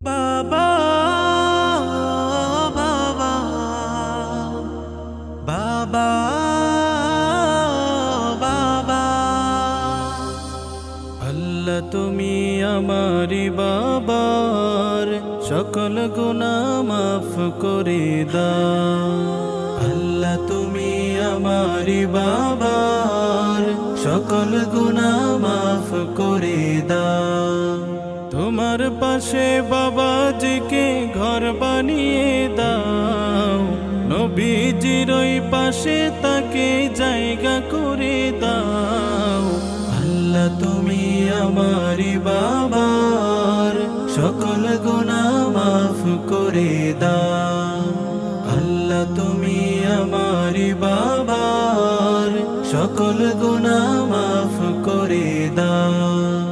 বাবা বাবা বাবা বাবা আল্লাহ তুমি আমারি বাবার সকল গুনাহ মাফ করে দাও। আল্লাহ তুমি আমারি বাবার সকল গুনাহ মাফ করে দাও। তোমার পাশে বাবাজিকে ঘর বানিয়ে দাও, নবীজির ওই পাশে তাকে জায়গা করে দাও। আল্লাহ তুমি আমারি বাবার সকল গুনাহ মাফ করে দাও। আল্লাহ তুমি আমারি বাবার সকল গুনাহ মাফ করে দাও।